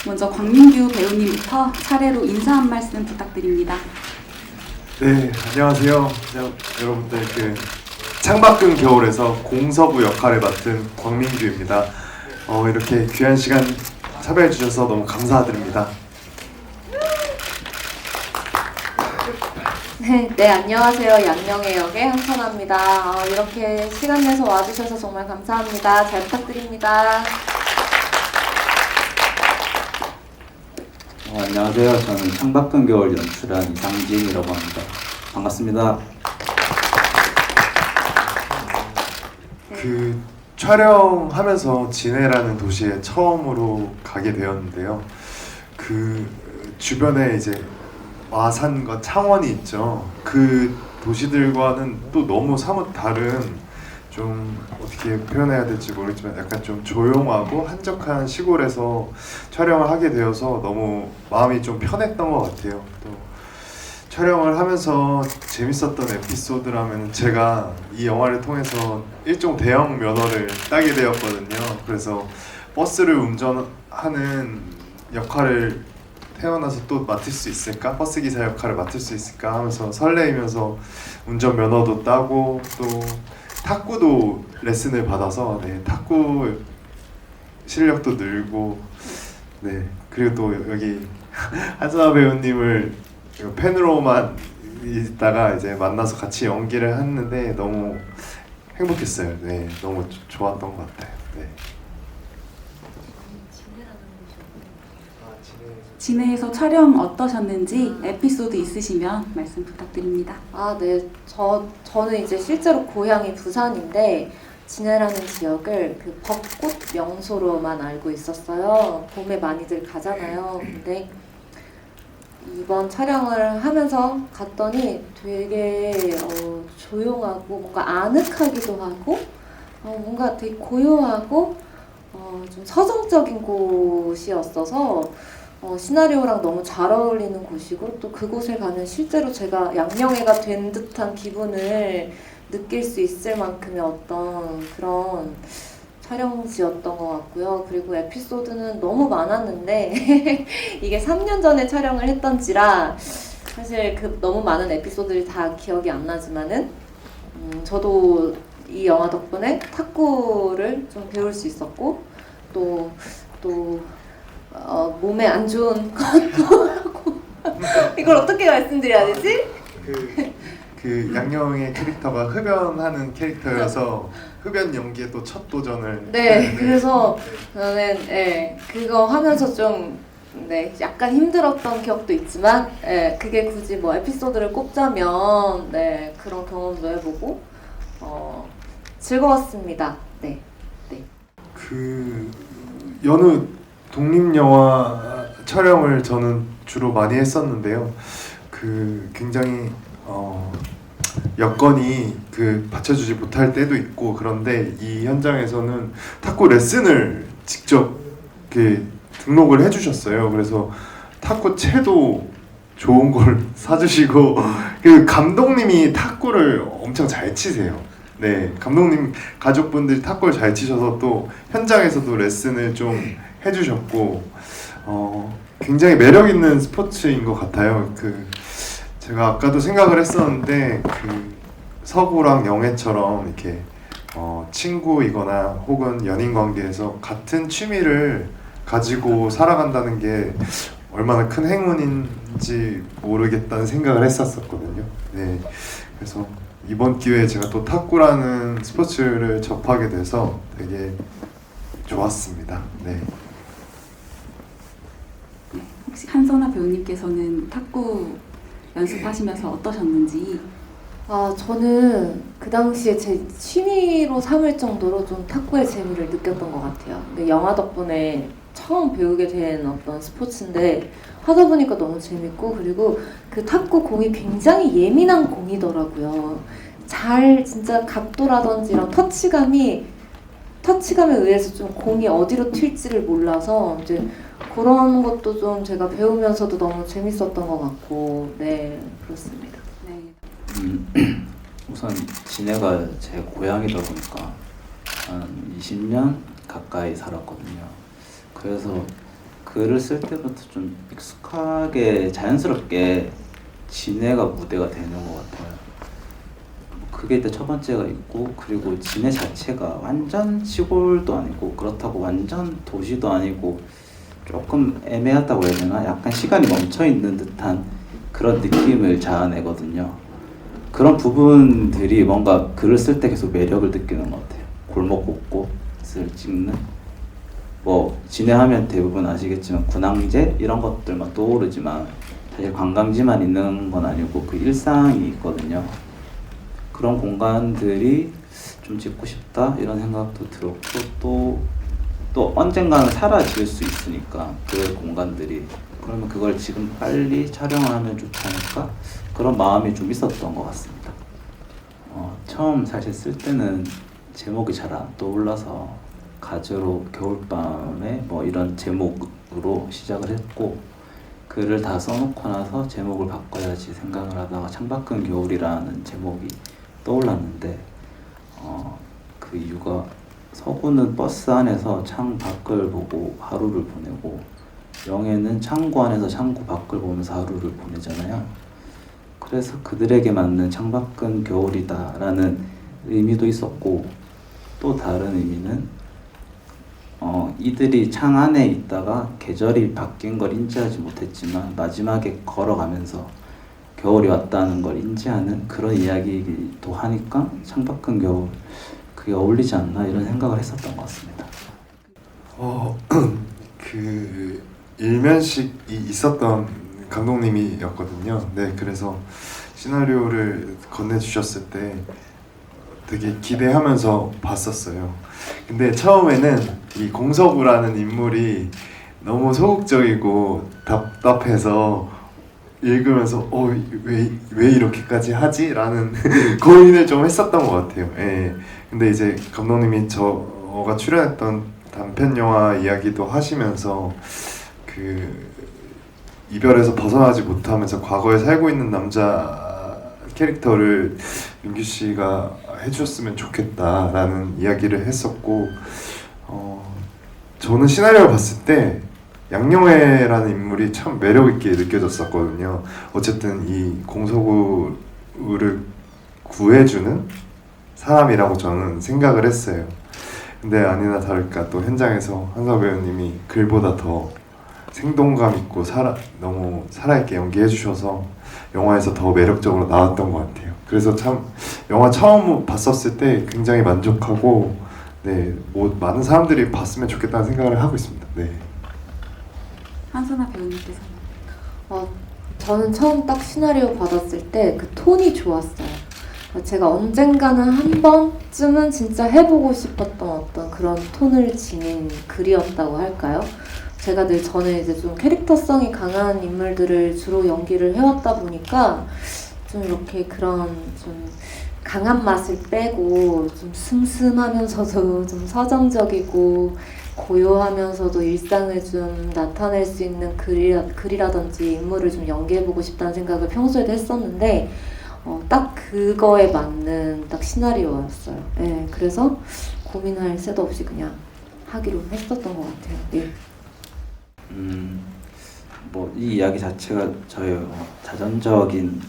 먼저 광민규 배우님부터 차례로 인사 한 말씀 부탁드립니다. 네, 안녕하세요. 여러분들 창밖은 겨울에서 공서부 역할을 맡은 광민규입니다. 이렇게 귀한 시간 참여해 주셔서 너무 감사드립니다. 네, 안녕하세요. 양명의 역의 한선아입니다. 이렇게 시간 내서 와주셔서 정말 감사합니다. 잘 부탁드립니다. 안녕하세요. 저는 창밖은 겨울 연출한 이상진이라고 합니다. 반갑습니다. 촬영하면서 진해라는 도시에 처음으로 가게 되었는데요. 주변에 이제 마산과 창원이 있죠. 그 도시들과는 또 너무 사뭇 다른, 좀 어떻게 표현해야 될지 모르겠지만 약간 좀 조용하고 한적한 시골에서 촬영을 하게 되어서 너무 마음이 좀 편했던 것 같아요. 또 촬영을 하면서 재밌었던 에피소드라면 제가 이 영화를 통해서 일종 대형 면허를 따게 되었거든요. 그래서 버스를 운전하는 역할을 태어나서 또 맡을 수 있을까? 버스기사 역할을 맡을 수 있을까? 하면서 설레이면서 운전면허도 따고 또 탁구도 레슨을 받아서 탁구 실력도 늘고, 그리고 또 여기 한선아 배우님을 팬으로만 있다가 이제 만나서 같이 연기를 했는데 너무 행복했어요. 너무 좋았던 것 같아요. 진해에서 촬영 어떠셨는지 에피소드 있으시면 말씀 부탁드립니다. 네. 저는 이제 실제로 고향이 부산인데 진해라는 지역을 그 벚꽃 명소로만 알고 있었어요. 봄에 많이들 가잖아요. 근데 이번 촬영을 하면서 갔더니 되게 조용하고 뭔가 아늑하기도 하고 뭔가 되게 고요하고 좀 서정적인 곳이었어서 시나리오랑 너무 잘 어울리는 곳이고, 또 그곳에 가면 실제로 제가 양명애가 된 듯한 기분을 느낄 수 있을 만큼의 어떤 그런 촬영지였던 것 같고요. 그리고 에피소드는 너무 많았는데 이게 3년 전에 촬영을 했던지라 사실 너무 많은 에피소드들이 다 기억이 안 나지만은 저도 이 영화 덕분에 탁구를 좀 배울 수 있었고, 또 몸에 안 좋은 것도 하고 이걸 어떻게 말씀드려야 되지? 양영의 캐릭터가 흡연하는 캐릭터여서 흡연 연기에 또 첫 도전을. 그래서 저는 그거 하면서 좀 약간 힘들었던 기억도 있지만 그게 굳이 뭐 에피소드를 꼽자면 그런 경험도 해보고 즐거웠습니다. 여느 독립영화 촬영을 저는 주로 많이 했었는데요. 굉장히 여건이 받쳐주지 못할 때도 있고, 그런데 이 현장에서는 탁구 레슨을 직접 등록을 해주셨어요. 그래서 탁구 채도 좋은 걸 사주시고, 감독님이 탁구를 엄청 잘 치세요. 감독님 가족분들이 탁구를 잘 치셔서 또 현장에서도 레슨을 좀 해주셨고, 굉장히 매력 있는 스포츠인 것 같아요. 제가 아까도 생각을 했었는데 서구랑 영애처럼 이렇게 친구이거나 혹은 연인 관계에서 같은 취미를 가지고 살아간다는 게 얼마나 큰 행운인지 모르겠다는 생각을 했었거든요. 그래서 이번 기회에 제가 또 탁구라는 스포츠를 접하게 돼서 되게 좋았습니다. 혹시 한선아 배우님께서는 탁구 연습하시면서 어떠셨는지? 저는 그 당시에 제 취미로 삼을 정도로 좀 탁구의 재미를 느꼈던 것 같아요. 근데 영화 덕분에 처음 배우게 된 어떤 스포츠인데 하다 보니까 너무 재밌고, 그리고 그 탁구 공이 굉장히 예민한 공이더라고요. 진짜 각도라든지 이런 터치감에 의해서 좀 공이 어디로 튈지를 몰라서 이제 그런 것도 좀 제가 배우면서도 너무 재밌었던 것 같고, 그렇습니다. 우선 진해가 제 고향이다 보니까 한 20년 가까이 살았거든요. 그래서 글을 쓸 때부터 좀 익숙하게 자연스럽게 진해가 무대가 되는 것 같아요. 그게 일단 첫 번째가 있고, 그리고 진해 자체가 완전 시골도 아니고 그렇다고 완전 도시도 아니고 조금 애매하다고 해야 되나? 약간 시간이 멈춰 있는 듯한 그런 느낌을 자아내거든요. 그런 부분들이 뭔가 글을 쓸 때 계속 매력을 느끼는 것 같아요. 골목 곳곳을 찍는, 뭐 진해하면 대부분 아시겠지만 군항제 이런 것들만 떠오르지만 사실 관광지만 있는 건 아니고 그 일상이 있거든요. 그런 공간들이 좀 찍고 싶다 이런 생각도 들었고, 또 언젠가는 사라질 수 있으니까 그 공간들이, 그러면 그걸 지금 빨리 촬영을 하면 좋지 않을까, 그런 마음이 좀 있었던 것 같습니다. 처음 사실 쓸 때는 제목이 잘 안 떠올라서 가즈로 겨울밤에 뭐 이런 제목으로 시작을 했고, 글을 다 써놓고 나서 제목을 바꿔야지 생각을 하다가 창밖은 겨울이라는 제목이 떠올랐는데, 그 이유가 서구는 버스 안에서 창 밖을 보고 하루를 보내고, 영애는 창고 안에서 창고 밖을 보면서 하루를 보내잖아요. 그래서 그들에게 맞는 창밖은 겨울이다 라는 의미도 있었고, 또 다른 의미는 이들이 창 안에 있다가 계절이 바뀐 걸 인지하지 못했지만 마지막에 걸어가면서 겨울이 왔다는 걸 인지하는 그런 이야기이기도 하니까 창밖은 겨울, 그게 어울리지 않나 이런 생각을 했었던 것 같습니다. 그 일면식이 있었던 감독님이었거든요. 네, 그래서 시나리오를 건네주셨을 때 되게 기대하면서 봤었어요. 근데 처음에는 이 공서구라는 인물이 너무 소극적이고 답답해서 읽으면서 왜 이렇게까지 하지? 라는 고민을 좀 했었던 것 같아요. 예. 근데 이제 감독님이 저가 출연했던 단편 영화 이야기도 하시면서 그 이별에서 벗어나지 못하면서 과거에 살고 있는 남자 캐릭터를 민규 씨가 해주셨으면 좋겠다라는 이야기를 했었고, 저는 시나리오를 봤을 때 양용애라는 인물이 참 매력 있게 느껴졌었거든요. 어쨌든 이 공서구를 구해주는 사람이라고 저는 생각을 했어요. 근데 아니나 다를까 또 현장에서 한서 배우님이 글보다 더 생동감 있고 너무 살아있게 연기해 주셔서 영화에서 더 매력적으로 나왔던 것 같아요. 그래서 참 영화 처음 봤었을 때 굉장히 만족하고, 네, 뭐 많은 사람들이 봤으면 좋겠다는 생각을 하고 있습니다. 네. 한선아 배우님께서. 저는 처음 딱 시나리오 받았을 때 그 톤이 좋았어요. 제가 언젠가는 한 번쯤은 진짜 해보고 싶었던 어떤 그런 톤을 지닌 글이었다고 할까요? 제가 늘 저는 이제 좀 캐릭터성이 강한 인물들을 주로 연기를 해왔다 보니까 좀 이렇게 그런 좀 강한 맛을 빼고 좀 슴슴하면서도 좀 서정적이고 고요하면서도 일상을 좀 나타낼 수 있는 글이라든지 인물을 좀 연기해보고 싶다는 생각을 평소에도 했었는데 딱 그거에 맞는 딱 시나리오였어요. 네, 그래서 고민할 새도 없이 그냥 하기로 했었던 것 같아요. 네. 뭐 이 이야기 자체가 저의 자전적인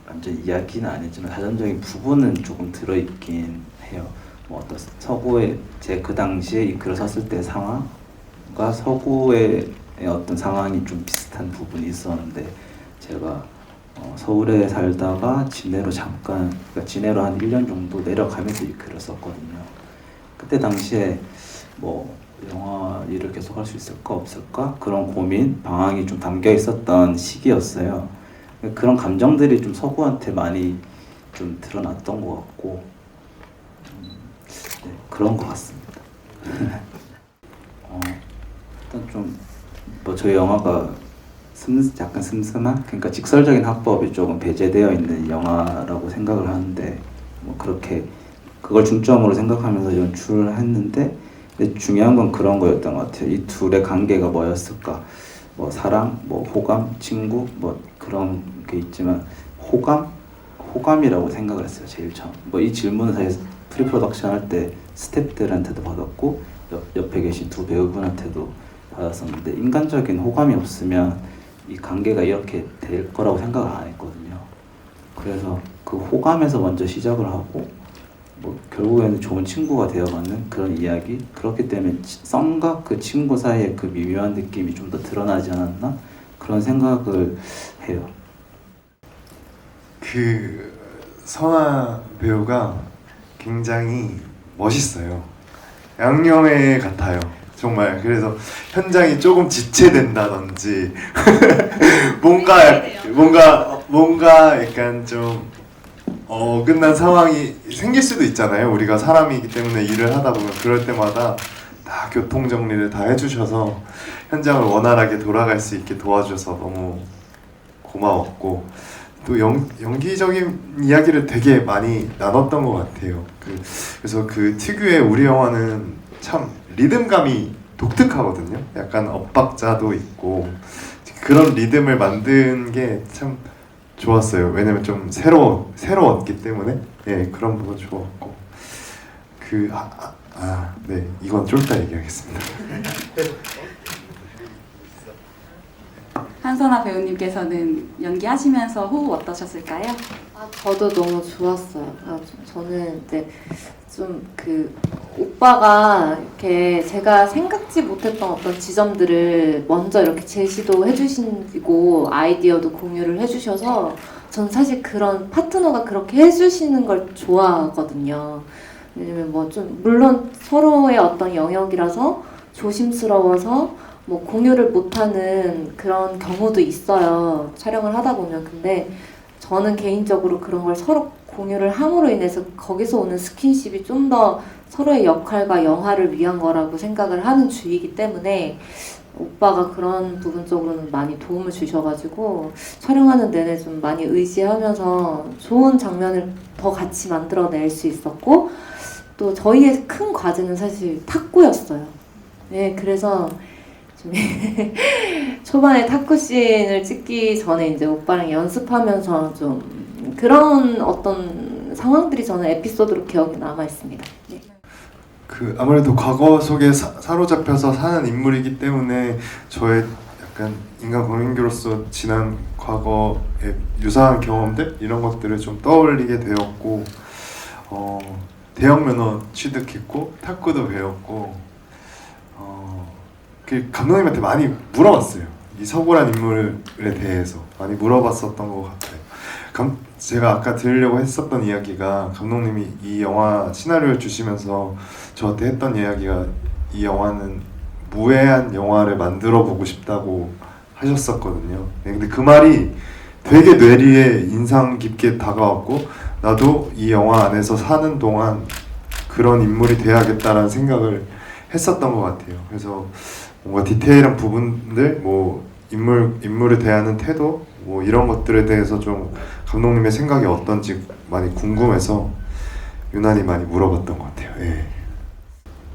완전 이야기는 아니지만 자전적인 부분은 조금 들어있긴 해요. 뭐 어떤 서구의 제 그 당시에 이 글을 썼을 때 상황과 서구의 어떤 상황이 좀 비슷한 부분이 있었는데, 제가 서울에 살다가 진해로 그러니까 진해로 한 1년 정도 내려가면서 이 글을 썼거든요. 그때 당시에 뭐 영화 일을 계속 할 수 있을까 없을까 그런 고민, 방황이 좀 담겨 있었던 시기였어요. 그런 감정들이 좀 서구한테 많이 좀 드러났던 것 같고, 네, 그런 것 같습니다. 일단 좀 뭐 저희 영화가 약간 슴슴한, 그러니까 직설적인 화법이 조금 배제되어 있는 영화라고 생각을 하는데, 뭐 그렇게 그걸 중점으로 생각하면서 연출을 했는데, 근데 중요한 건 그런 거였던 것 같아요. 이 둘의 관계가 뭐였을까? 뭐 사랑, 뭐 호감, 친구, 뭐 그런 게 있지만 호감이라고 생각을 했어요. 제일 처음. 뭐 이 질문은 사실 프리프로덕션 할 때 스태프들한테도 받았고 옆에 계신 두 배우분한테도 받았었는데 인간적인 호감이 없으면 이 관계가 이렇게 될 거라고 생각을 안 했거든요. 그래서 그 호감에서 먼저 시작을 하고 뭐 결국에는 좋은 친구가 되어가는 그런 이야기. 그렇기 때문에 썸과 그 친구 사이의 그 미묘한 느낌이 좀 더 드러나지 않았나 그런 생각을 해요. 그 선아 배우가 굉장히 멋있어요. 양념에 같아요. 정말. 그래서 현장이 조금 지체된다든지 뭔가 약간 좀 어긋난 상황이 생길 수도 있잖아요. 우리가 사람이기 때문에 일을 하다 보면 그럴 때마다 다 교통 정리를 다 해주셔서 현장을 원활하게 돌아갈 수 있게 도와줘서 너무 고마웠고, 또 연기적인 이야기를 되게 많이 나눴던 것 같아요. 그래서 그 특유의 우리 영화는 참 리듬감이 독특하거든요. 약간 엇박자도 있고 그런 리듬을 만든 게 참 좋았어요. 왜냐면 좀 새로웠기 때문에 그런 부분 좋았고 네, 이건 좀 이따 얘기하겠습니다. 한선아 배우님께서는 연기하시면서 호흡 어떠셨을까요? 저도 너무 좋았어요. 저는 이제 좀 오빠가 이렇게 제가 생각지 못했던 어떤 지점들을 먼저 이렇게 제시도 해주시고 아이디어도 공유를 해주셔서 전 사실 그런 파트너가 그렇게 해주시는 걸 좋아하거든요. 왜냐면 물론 서로의 어떤 영역이라서 조심스러워서 공유를 못하는 그런 경우도 있어요. 촬영을 하다 보면. 근데 저는 개인적으로 그런 걸 서로 공유를 함으로 인해서 거기서 오는 스킨십이 좀 더 서로의 역할과 영화를 위한 거라고 생각을 하는 주의이기 때문에 오빠가 그런 부분적으로는 많이 도움을 주셔가지고 촬영하는 내내 좀 많이 의지하면서 좋은 장면을 더 같이 만들어낼 수 있었고, 또 저희의 큰 과제는 사실 탁구였어요. 네, 그래서 좀 초반에 탁구 씬을 찍기 전에 이제 오빠랑 연습하면서 좀 그런 어떤 상황들이 저는 에피소드로 기억에 남아 있습니다. 네. 아무래도 과거 속에 사로잡혀서 사는 인물이기 때문에 저의 약간 인간 공인교로서 지난 과거의 유사한 경험들 이런 것들을 좀 떠올리게 되었고, 대형 면허 취득했고 탁구도 배웠고, 감독님한테 많이 물어봤어요. 이 서구란 인물에 대해서 많이 물어봤었던 것 같아요. 제가 아까 들으려고 했었던 이야기가, 감독님이 이 영화 시나리오를 주시면서 저한테 했던 이야기가 이 영화는 무해한 영화를 만들어 보고 싶다고 하셨었거든요. 근데 그 말이 되게 뇌리에 인상 깊게 다가왔고, 나도 이 영화 안에서 사는 동안 그런 인물이 돼야겠다라는 생각을 했었던 것 같아요. 그래서 뭔가 디테일한 부분들, 인물을 대하는 태도, 이런 것들에 대해서 좀 감독님의 생각이 어떤지 많이 궁금해서 유난히 많이 물어봤던 것 같아요.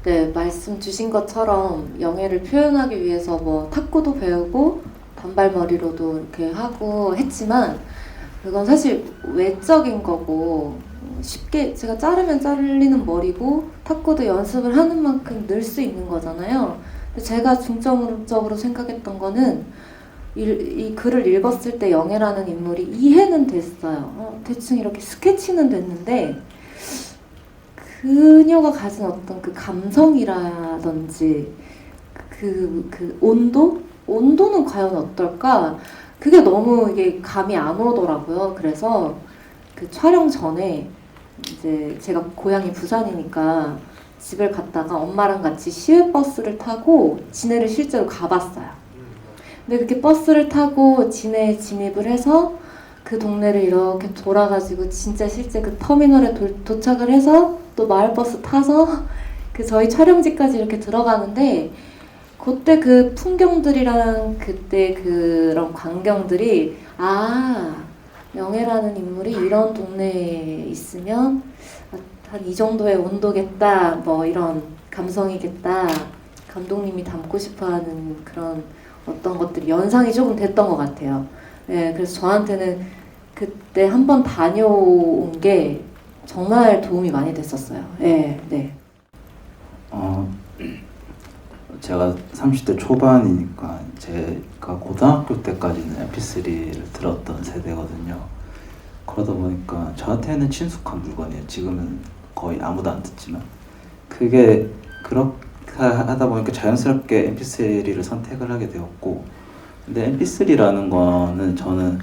네, 말씀 주신 것처럼 영예를 표현하기 위해서 탁구도 배우고 단발머리로도 이렇게 하고 했지만 그건 사실 외적인 거고, 쉽게 제가 자르면 잘리는 머리고 탁구도 연습을 하는 만큼 늘 수 있는 거잖아요. 근데 제가 중점적으로 생각했던 거는 이 글을 읽었을 때 영예라는 인물이 이해는 됐어요. 대충 이렇게 스케치는 됐는데 그녀가 가진 어떤 그 감성이라든지 그 온도는 과연 어떨까? 그게 너무 이게 감이 안 오더라고요. 그래서 그 촬영 전에 이제 제가 고향이 부산이니까 집을 갔다가 엄마랑 같이 시외버스를 타고 진해를 실제로 가봤어요. 근데 그렇게 버스를 타고 진해에 진입을 해서 그 동네를 이렇게 돌아가지고 진짜 실제 그 터미널에 도착을 해서 또 마을버스 타서 그 저희 촬영지까지 이렇게 들어가는데, 그때 그 풍경들이랑 그때 그런 광경들이 영예라는 인물이 이런 동네에 있으면 한 이 정도의 온도겠다, 이런 감성이겠다, 감독님이 담고 싶어하는 그런 어떤 것들이 연상이 조금 됐던 것 같아요. 네, 그래서 저한테는 그때 한번 다녀온 게 정말 도움이 많이 됐었어요. 네. 제가 30대 초반이니까 제가 고등학교 때까지는 MP3를 들었던 세대거든요. 그러다 보니까 저한테는 친숙한 물건이에요. 지금은 거의 아무도 안 듣지만 그게 그렇게 하다 보니까 자연스럽게 MP3를 선택을 하게 되었고, 근데 MP3라는 거는 저는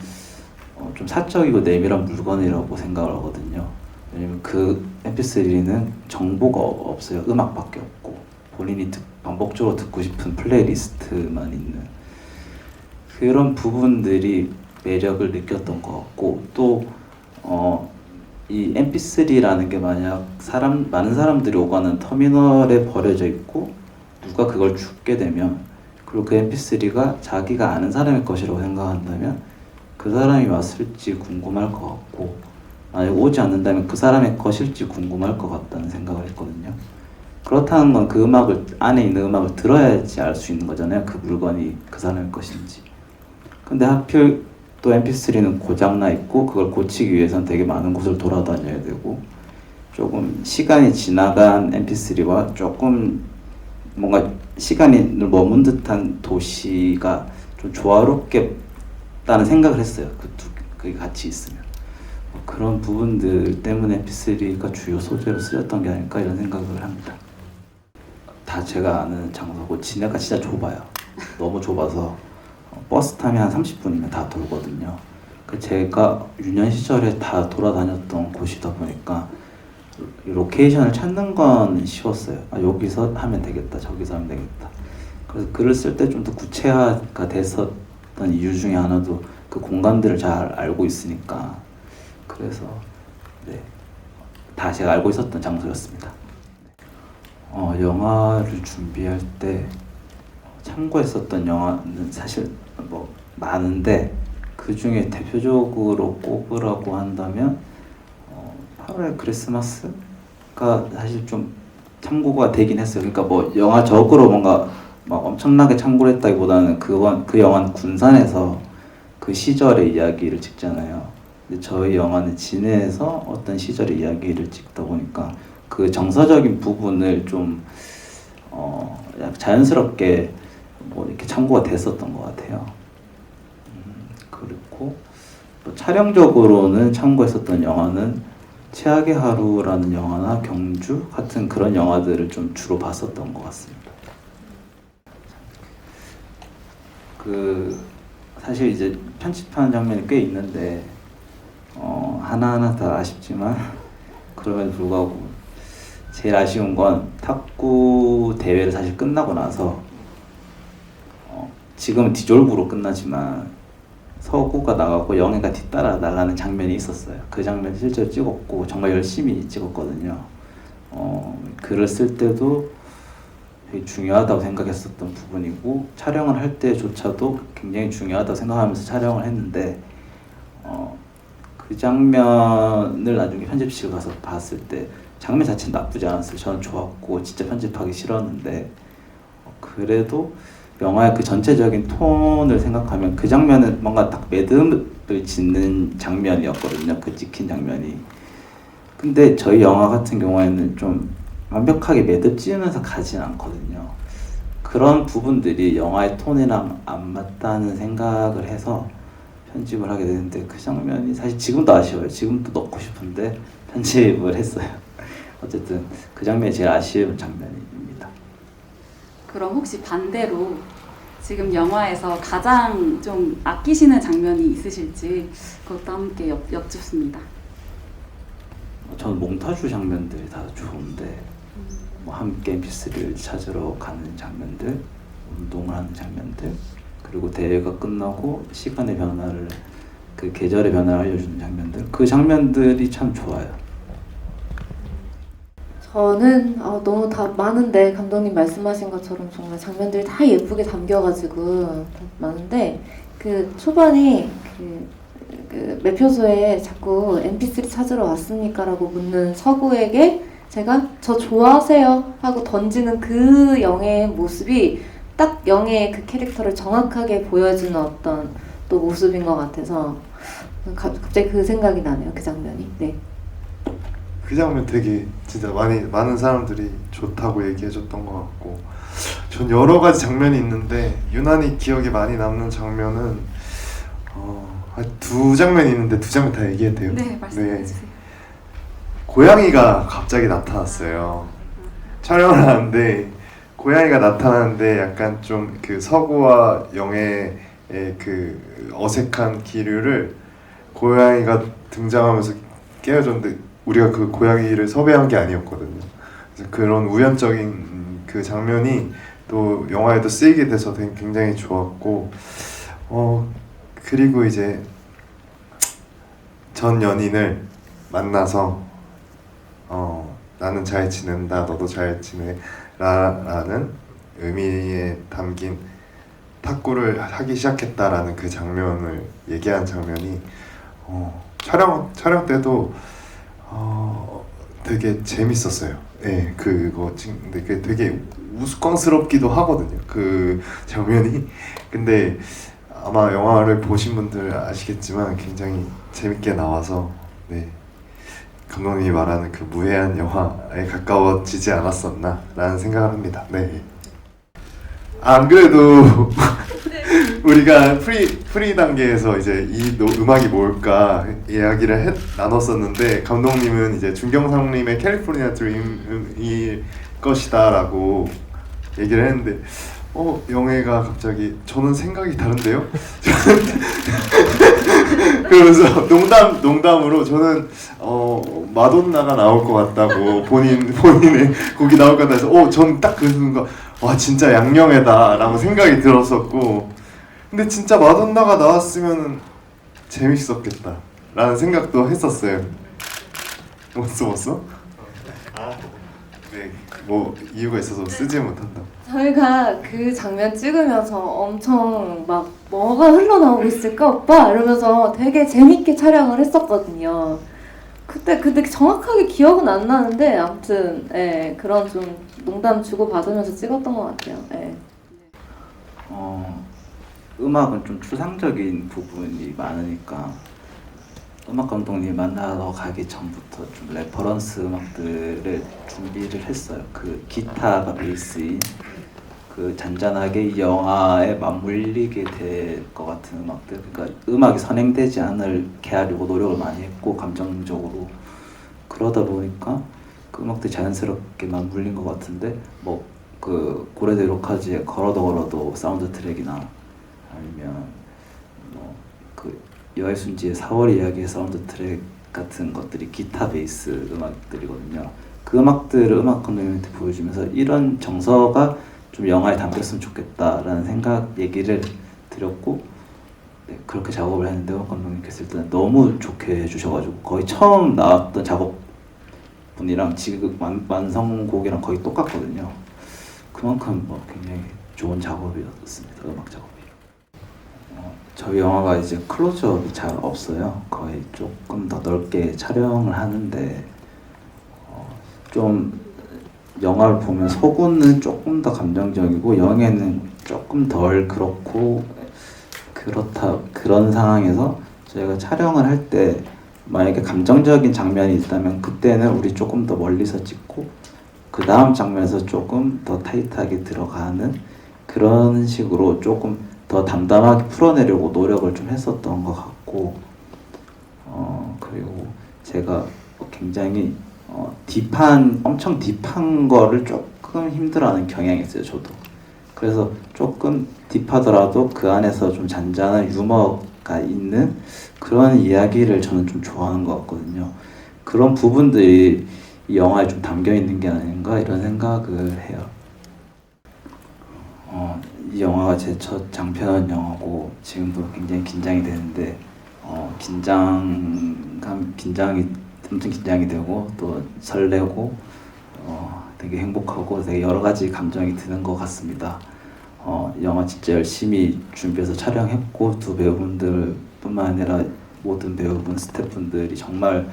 좀 사적이고 내밀한 물건이라고 생각을 하거든요. 왜냐면 그 MP3는 정보가 없어요. 음악밖에 없고 본인이 반복적으로 듣고 싶은 플레이리스트만 있는 그런 부분들이 매력을 느꼈던 것 같고, 또 이 MP3라는 게 만약 많은 사람들이 오가는 터미널에 버려져 있고 누가 그걸 줍게 되면, 그리고 그 MP3가 자기가 아는 사람의 것이라고 생각한다면 그 사람이 왔을지 궁금할 것 같고, 만약 오지 않는다면 그 사람의 것일지 궁금할 것 같다는 생각을 했거든요. 그렇다는 건 그 음악을, 안에 있는 음악을 들어야지 알 수 있는 거잖아요. 그 물건이 그 사람의 것인지. 근데 하필 또 MP3는 고장나 있고 그걸 고치기 위해서는 되게 많은 곳을 돌아다녀야 되고, 조금 시간이 지나간 MP3와 조금 뭔가 시간이 머문 듯한 도시가 좀 조화롭겠다는 생각을 했어요. 그게 같이 있으면. 그런 부분들 때문에 MP3가 주요 소재로 쓰였던 게 아닐까 이런 생각을 합니다. 다 제가 아는 장소고 진해가 진짜 좁아요. 너무 좁아서 버스 타면 한 30분이면 다 돌거든요. 제가 유년 시절에 다 돌아다녔던 곳이다 보니까 로케이션을 찾는 건 쉬웠어요. 여기서 하면 되겠다, 저기서 하면 되겠다. 그래서 글을 쓸 때 좀 더 구체화가 됐었던 이유 중에 하나도 그 공간들을 잘 알고 있으니까, 그래서 네, 다 제가 알고 있었던 장소였습니다. 영화를 준비할 때 참고했었던 영화는 사실 뭐 많은데, 그 중에 대표적으로 꼽으라고 한다면 8월의 크리스마스가 사실 좀 참고가 되긴 했어요. 그러니까 뭐 영화적으로 뭔가 막 엄청나게 참고를 했다기보다는 그 영화는 군산에서 그 시절의 이야기를 찍잖아요. 근데 저희 영화는 진해에서 어떤 시절의 이야기를 찍다 보니까 그 정서적인 부분을 좀 자연스럽게 뭐 이렇게 참고가 됐었던 것 같아요. 그리고 또 촬영적으로는 참고했었던 영화는 최악의 하루라는 영화나 경주 같은 그런 영화들을 좀 주로 봤었던 것 같습니다. 사실 이제 편집하는 장면이 꽤 있는데 하나하나 다 아쉽지만 그럼에도 불구하고 제일 아쉬운 건 탁구 대회를 사실 끝나고 나서 지금은 디졸브로 끝나지만 서구가 나가고 영애가 뒤따라 나가는 장면이 있었어요. 그 장면 실제로 찍었고 정말 열심히 찍었거든요. 글을 쓸 때도 되게 중요하다고 생각했었던 부분이고, 촬영을 할 때조차도 굉장히 중요하다고 생각하면서 촬영을 했는데 그 장면을 나중에 편집실 가서 봤을 때 장면 자체는 나쁘지 않았어요. 저는 좋았고 진짜 편집하기 싫었는데, 그래도 영화의 그 전체적인 톤을 생각하면 그 장면은 뭔가 딱 매듭을 짓는 장면이었거든요. 그 찍힌 장면이. 근데 저희 영화 같은 경우에는 좀 완벽하게 매듭 지으면서 가진 않거든요. 그런 부분들이 영화의 톤이랑 안 맞다는 생각을 해서 편집을 하게 되는데, 그 장면이 사실 지금도 아쉬워요. 지금도 넣고 싶은데 편집을 했어요. 어쨌든 그 장면이 제일 아쉬운 장면입니다. 그럼 혹시 반대로 지금 영화에서 가장 좀 아끼시는 장면이 있으실지 그것도 함께 여쭙습니다. 저는 몽타주 장면들이 다 좋은데, 뭐 함께 MP3를 찾으러 가는 장면들, 운동을 하는 장면들, 그리고 대회가 끝나고 시간의 변화를, 그 계절의 변화를 알려주는 장면들, 그 장면들이 참 좋아요. 저는 너무 다 많은데, 감독님 말씀하신 것처럼 정말 장면들이 다 예쁘게 담겨가지고 많은데, 그 초반에 그 매표소에 자꾸 MP3 찾으러 왔습니까? 라고 묻는 서구에게 제가 저 좋아하세요? 하고 던지는 그 영애의 모습이 딱 영애의 그 캐릭터를 정확하게 보여주는 어떤 또 모습인 것 같아서 갑자기 그 생각이 나네요. 그 장면이. 네. 그 장면 되게 진짜 많은 사람들이 좋다고 얘기해줬던 것 같고, 전 여러 가지 장면이 있는데 유난히 기억에 많이 남는 장면은 한 두 장면이 있는데 두 장면 다 얘기해도 돼요? 네, 말씀해주세요. 고양이가 갑자기 나타났어요. 촬영을 하는데 고양이가 나타나는데 약간 좀 그 서구와 영애의 그 어색한 기류를 고양이가 등장하면서 깨워줬는데 우리가 그 고양이를 섭외한 게 아니었거든요. 그래서 그런 우연적인 그 장면이 또 영화에도 쓰이게 돼서 굉장히 좋았고, 그리고 이제 전 연인을 만나서 나는 잘 지낸다, 너도 잘 지내라라는 의미에 담긴 탁구를 하기 시작했다라는 그 장면을 얘기한 장면이 촬영 때도 되게 재밌었어요. 예, 그거 찍는데 그게 되게 우스꽝스럽기도 하거든요. 그 장면이. 근데 아마 영화를 보신 분들 아시겠지만 굉장히 재밌게 나와서, 네, 감독님이 말하는 그 무해한 영화에 가까워지지 않았었나라는 생각을 합니다. 네. 안 그래도 우리가 프리 단계에서 이제 이 음악이 뭘까 이야기를 나눴었는데, 감독님은 이제 준경상님의 캘리포니아 드림일 것이다라고 얘기를 했는데, 영애가 갑자기 저는 생각이 다른데요? 그러면서 농담으로 저는 마돈나가 나올 것 같다고 본인의 곡이 나올 것 같아서 전 딱 그 순간 와 진짜 양영애다라고 생각이 들었었고, 근데 진짜 마돈나가 나왔으면 재밌었겠다라는 생각도 했었어요. 못 써봤어? 네, 뭐 이유가 있어서 쓰지 못한다. 저희가 그 장면 찍으면서 엄청 막 뭐가 흘러나오고 있을까 오빠 이러면서 되게 재밌게 촬영을 했었거든요. 그때 정확하게 기억은 안 나는데 아무튼 그런 좀 농담 주고 받으면서 찍었던 것 같아요. 음악은 좀 추상적인 부분이 많으니까 음악 감독님 만나러 가기 전부터 좀 레퍼런스 음악들을 준비를 했어요. 그 기타가 베이스인 그 잔잔하게 이 영화에 맞물리게 될 것 같은 음악들, 그러니까 음악이 선행되지 않게 하려고 노력을 많이 했고 감정적으로 그러다 보니까 그 음악들이 자연스럽게 맞물린 것 같은데, 뭐 그 고레데 로카즈의 걸어도 사운드 트랙이나 아니면 뭐 그 여해순지의 4월 이야기의 사운드 트랙 같은 것들이 기타 베이스 음악들이거든요. 그 음악들을 음악 감독님한테 보여주면서 이런 정서가 좀 영화에 담겼으면 좋겠다라는 얘기를 드렸고, 네, 그렇게 작업을 했는데 음악 감독님께서 일단 너무 좋게 해주셔가지고 거의 처음 나왔던 작업분이랑 지금 완성곡이랑 거의 똑같거든요. 그만큼 뭐 굉장히 좋은 작업이었습니다. 음악 작업이. 저희 영화가 이제 클로즈업이 잘 없어요. 거의 조금 더 넓게 촬영을 하는데 좀 영화를 보면 서구는 조금 더 감정적이고 영애는 조금 덜 그렇고 그런 상황에서 저희가 촬영을 할 때 만약에 감정적인 장면이 있다면 그때는 우리 조금 더 멀리서 찍고 그 다음 장면에서 조금 더 타이트하게 들어가는 그런 식으로 조금 더 담담하게 풀어내려고 노력을 좀 했었던 것 같고, 그리고 제가 굉장히 엄청 딥한 거를 조금 힘들어하는 경향이 있어요, 저도. 그래서 조금 딥하더라도 그 안에서 좀 잔잔한 유머가 있는 그런 이야기를 저는 좀 좋아하는 것 같거든요. 그런 부분들이 이 영화에 좀 담겨 있는 게 아닌가 이런 생각을 해요. 이 영화가 제 첫 장편 영화고 지금도 굉장히 긴장이 되는데 엄청 긴장이 되고 또 설레고 되게 행복하고 되게 여러 가지 감정이 드는 것 같습니다. 영화 진짜 열심히 준비해서 촬영했고 두 배우분들뿐만 아니라 모든 배우분, 스태프분들이 정말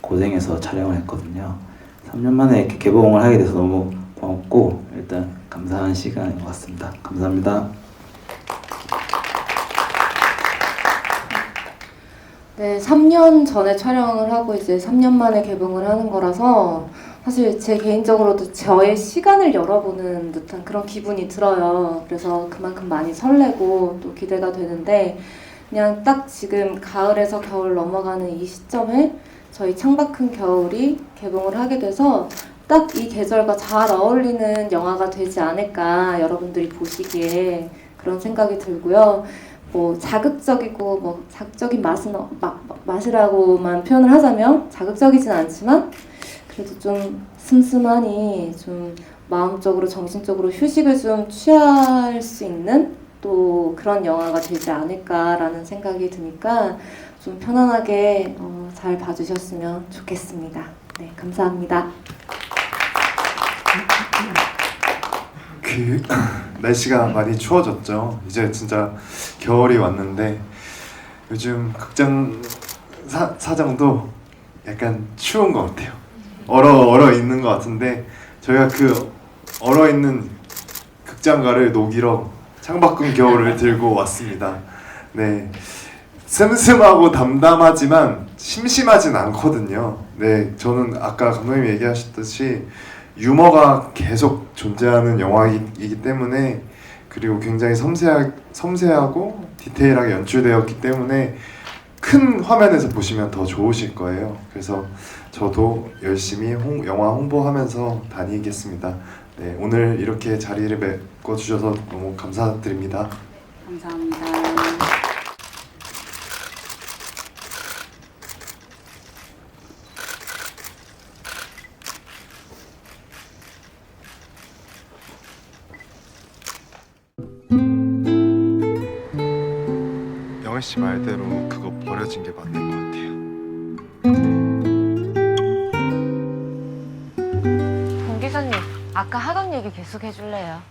고생해서 촬영을 했거든요. 3년 만에 이렇게 개봉을 하게 돼서 너무 고맙고 일단 감사한 시간인 것 같습니다. 감사합니다. 네, 3년 전에 촬영을 하고 이제 3년 만에 개봉을 하는 거라서 사실 제 개인적으로도 저의 시간을 열어보는 듯한 그런 기분이 들어요. 그래서 그만큼 많이 설레고 또 기대가 되는데 그냥 딱 지금 가을에서 겨울 넘어가는 이 시점에 저희 창밖은 겨울이 개봉을 하게 돼서 딱 이 계절과 잘 어울리는 영화가 되지 않을까 여러분들이 보시기에 그런 생각이 들고요. 뭐 자극적이고 뭐 자극적인 맛이라고만 표현을 하자면 자극적이진 않지만 그래도 좀 슴슴하니 좀 마음적으로 정신적으로 휴식을 좀 취할 수 있는 또 그런 영화가 되지 않을까라는 생각이 드니까 좀 편안하게 잘 봐주셨으면 좋겠습니다. 네, 감사합니다. 그 날씨가 많이 추워졌죠. 이제 진짜 겨울이 왔는데 요즘 극장 사정도 약간 추운 것 같아요. 얼어 있는 것 같은데 저희가 그 얼어 있는 극장가를 녹이러 창밖은 겨울을 들고 왔습니다. 네, 슴슴하고 담담하지만 심심하진 않거든요. 네, 저는 아까 감독님이 얘기하셨듯이 유머가 계속 존재하는 영화이기 때문에 그리고 굉장히 섬세하고 디테일하게 연출되었기 때문에 큰 화면에서 보시면 더 좋으실 거예요. 그래서 저도 열심히 영화 홍보하면서 다니겠습니다. 네, 오늘 이렇게 자리를 메꿔주셔서 너무 감사드립니다. 감사합니다. 영애 씨 말대로 그거 버려진 게 맞는 것 같아요. 공 기사님, 아까 하던 얘기 계속 해줄래요?